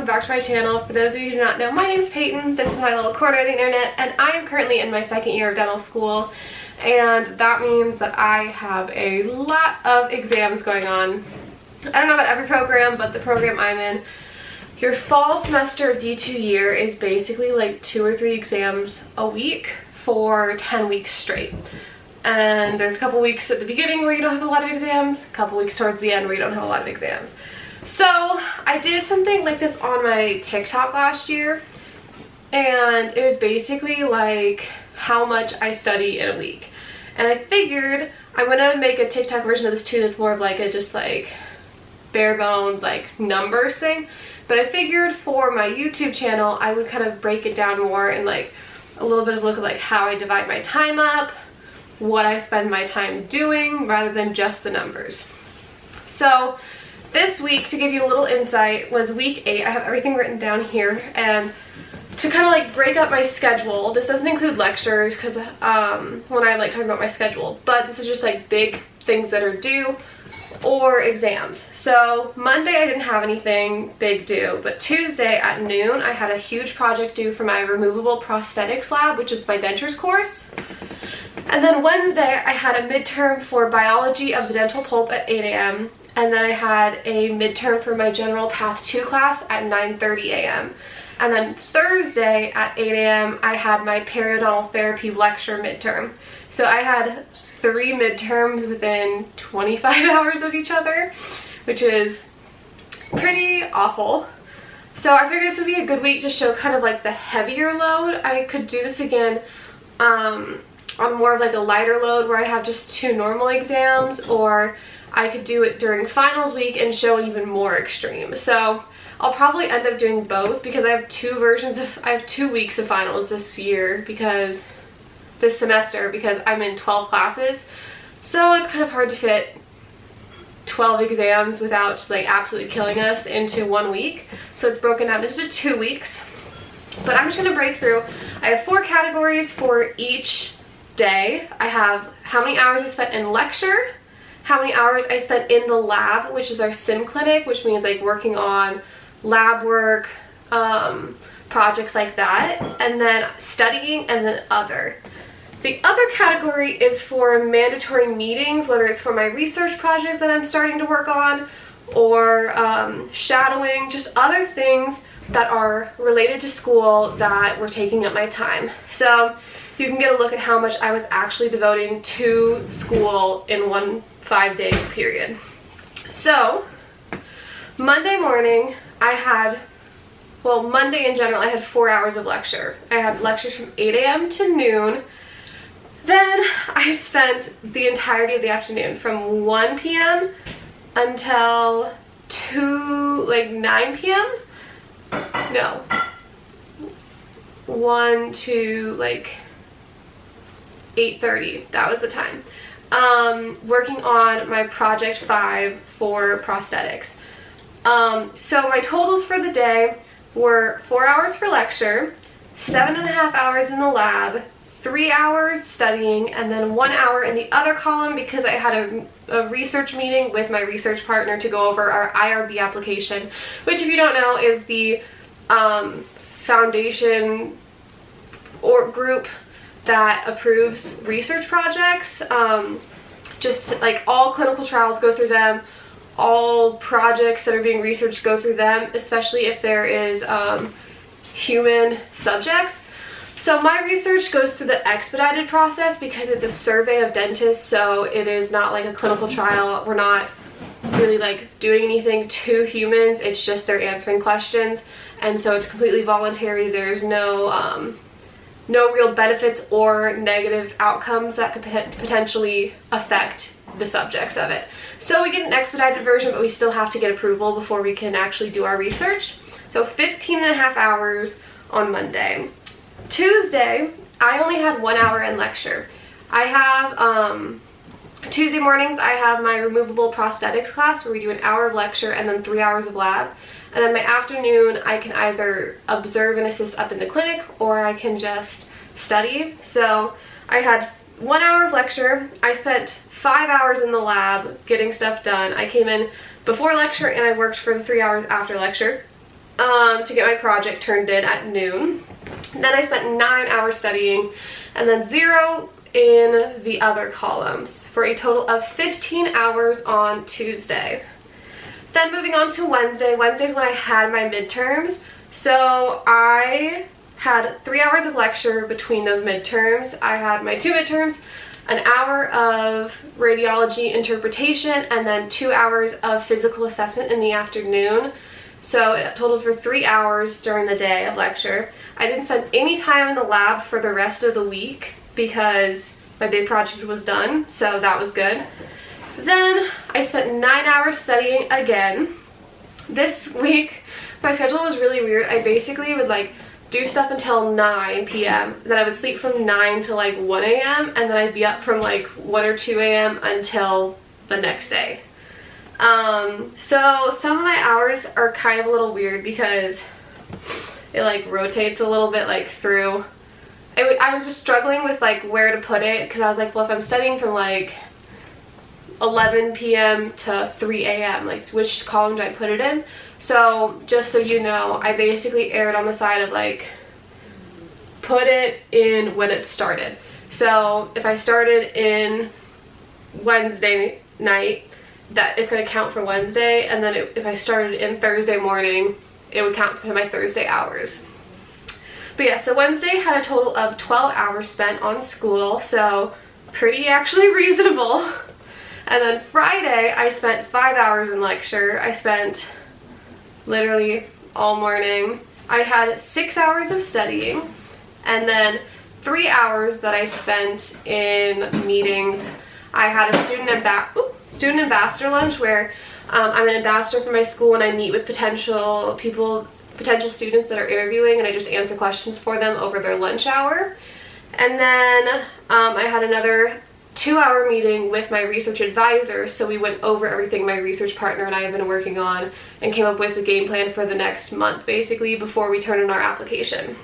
welcome back to my channel. For those of you who do not know, my name is Peyton. This is my little corner of the internet, and I am currently in my second year of dental school, and that means that I have a lot of exams going on. I don't know about every program, but the program I'm in, your fall semester of D2 year is basically like 2 or 3 exams a week for 10 weeks straight. And there's a couple weeks at the beginning where you don't have a lot of exams, a couple weeks towards the end where you don't have a lot of exams. So I did something like this on my TikTok last year, and it was basically like how much I study in a week. And I figured I'm gonna make a TikTok version of this too that's more of like a just like bare bones like numbers thing. But I figured for my YouTube channel I would kind of break it down more and like a little bit of a look at like how I divide my time up, what I spend my time doing, rather than just the numbers. So this week, to give you a little insight, was week 8. I have everything written down here, and to kind of like break up my schedule, this doesn't include lectures because when I like talking about my schedule, but this is just like big things that are due or exams. So Monday I didn't have anything big due, but Tuesday at noon I had a huge project due for my removable prosthetics lab, which is my dentures course. And then Wednesday I had a midterm for biology of the dental pulp at 8 a.m. And then I had a midterm for my general path 2 class at 9:30 a.m. And then Thursday at 8 a.m. I had my periodontal therapy lecture midterm. So I had 3 midterms within 25 hours of each other, which is pretty awful. So I figured this would be a good week to show kind of like the heavier load. I could do this again on more of like a lighter load where I have just 2 normal exams, or I could do it during finals week and show even more extreme. So I'll probably end up doing both because I have 2 weeks of finals this semester because I'm in 12 classes. So it's kind of hard to fit 12 exams without just like absolutely killing us into 1 week. So it's broken down into 2 weeks. But I'm just gonna break through. I have 4 categories for each day. I have how many hours I spent in lecture, how many hours I spent in the lab, which is our sim clinic, which means like working on lab work, projects like that, and then studying, and then other. The other category is for mandatory meetings, whether it's for my research project that I'm starting to work on, or shadowing, just other things that are related to school that were taking up my time. So you can get a look at how much I was actually devoting to school in one 5-day period. So Monday morning Monday in general I had 4 hours of lecture. I had lectures from 8 a.m. to noon. Then I spent the entirety of the afternoon from 1 p.m. until 9 p.m. No. 1 to 8:30. That was the time. Working on my project 5 for prosthetics. So my totals for the day were 4 hours for lecture, 7.5 hours in the lab, 3 hours studying, and then 1 hour in the other column because I had a research meeting with my research partner to go over our IRB application, which, if you don't know, is the foundation or group that approves research projects. Just like all clinical trials go through them, all projects that are being researched go through them, especially if there is human subjects. So my research goes through the expedited process because it's a survey of dentists, so it is not like a clinical trial. We're not really like doing anything to humans, it's just they're answering questions, and so it's completely voluntary. There's no real benefits or negative outcomes that could potentially affect the subjects of it. So we get an expedited version, but we still have to get approval before we can actually do our research. So 15.5 hours on Monday. Tuesday, I only had 1 hour in lecture. I have, Tuesday mornings, I have my removable prosthetics class where we do an hour of lecture and then 3 hours of lab. And then my afternoon, I can either observe and assist up in the clinic, or I can just study. So I had 1 hour of lecture. I spent 5 hours in the lab getting stuff done. I came in before lecture and I worked for the 3 hours after lecture. to get my project turned in at noon. Then I spent 9 hours studying, and then 0 in the other columns, for a total of 15 hours on Tuesday. Then moving on to Wednesday. Wednesday's when I had my midterms. So I had 3 hours of lecture between those midterms. I had my 2 midterms, an hour of radiology interpretation, and then 2 hours of physical assessment in the afternoon. So it totaled for 3 hours during the day of lecture. I didn't spend any time in the lab for the rest of the week because my big project was done, so that was good. Then I spent 9 hours studying again. This week, my schedule was really weird. I basically would like do stuff until 9 p.m. Then I would sleep from 9 to like 1 a.m. and then I'd be up from like 1 or 2 a.m. until the next day. So some of my hours are kind of a little weird because it like rotates a little bit like through. I was just struggling with like where to put it because I was like, well, if I'm studying from like 11 p.m. to 3 a.m. like which column do I put it in? So just so you know, I basically erred on the side of like put it in when it started. So if I started in Wednesday night, that is going to count for Wednesday, and then if I started in Thursday morning, it would count for my Thursday hours. But yeah, so Wednesday had a total of 12 hours spent on school, so pretty actually reasonable. And then Friday, I spent 5 hours in lecture. I spent literally all morning. I had 6 hours of studying, and then 3 hours that I spent in meetings. I had a student ambassador lunch where I'm an ambassador for my school and I meet with potential students that are interviewing, and I just answer questions for them over their lunch hour. And then I had another 2-hour meeting with my research advisor, so we went over everything my research partner and I have been working on and came up with a game plan for the next month basically before we turn in our application.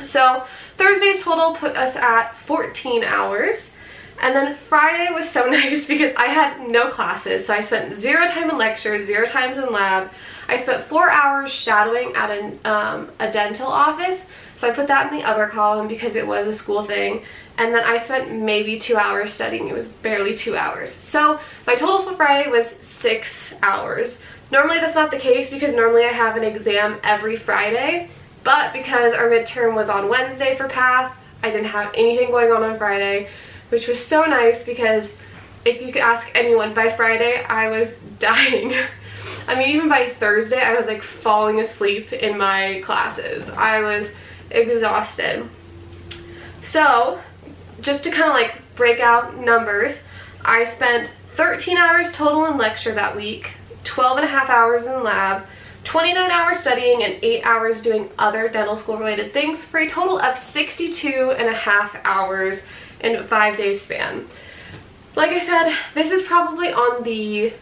So Thursday's total put us at 14 hours. And then Friday was so nice because I had no classes, so I spent 0 time in lecture, 0 times in lab. I spent 4 hours shadowing at a dental office, so I put that in the other column because it was a school thing. And then I spent maybe 2 hours studying. It was barely 2 hours. So my total for Friday was 6 hours. Normally that's not the case because normally I have an exam every Friday, but because our midterm was on Wednesday for Path, I didn't have anything going on Friday, which was so nice because if you could ask anyone, by Friday I was dying. I mean, even by Thursday I was like falling asleep in my classes. I was exhausted. So just to kind of like break out numbers, I spent 13 hours total in lecture that week, 12 and a half hours in lab, 29 hours studying, and 8 hours doing other dental school related things for a total of 62 and a half hours in a 5-day span. Like I said, this is probably on the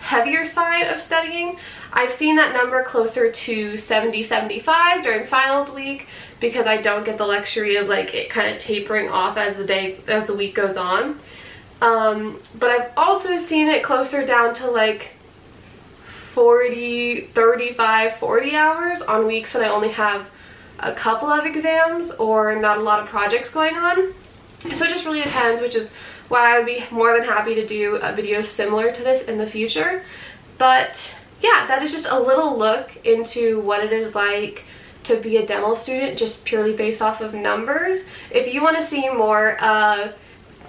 heavier side of studying. I've seen that number closer to 70-75 during finals week because I don't get the luxury of like it kind of tapering off as the week goes on. But I've also seen it closer down to like 40, 35, 40 hours on weeks when I only have a couple of exams or not a lot of projects going on. So it just really depends, which is why I would be more than happy to do a video similar to this in the future. But yeah, that is just a little look into what it is like to be a dental student, just purely based off of numbers. If you want to see more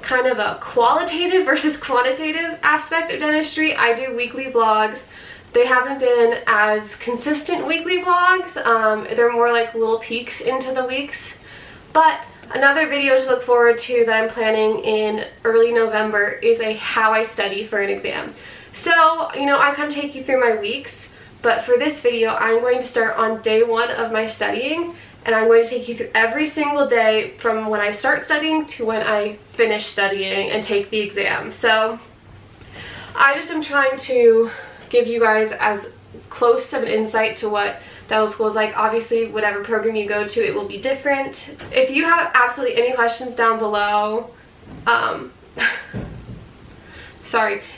kind of a qualitative versus quantitative aspect of dentistry, I do weekly vlogs. They haven't been as consistent weekly vlogs. They're more like little peeks into the weeks. But another video to look forward to that I'm planning in early November is a how I study for an exam. So, you know, I kind of take you through my weeks, but for this video, I'm going to start on day 1 of my studying, and I'm going to take you through every single day from when I start studying to when I finish studying and take the exam. So I just am trying to give you guys as close of an insight to what dental school is like. Obviously, whatever program you go to, it will be different. If you have absolutely any questions down below,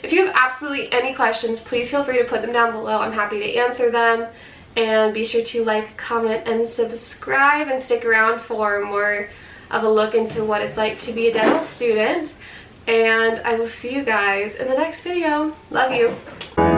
if you have absolutely any questions, please feel free to put them down below. I'm happy to answer them. and be sure to like, comment, and subscribe, and stick around for more of a look into what it's like to be a dental student. And I will see you guys in the next video. Love you.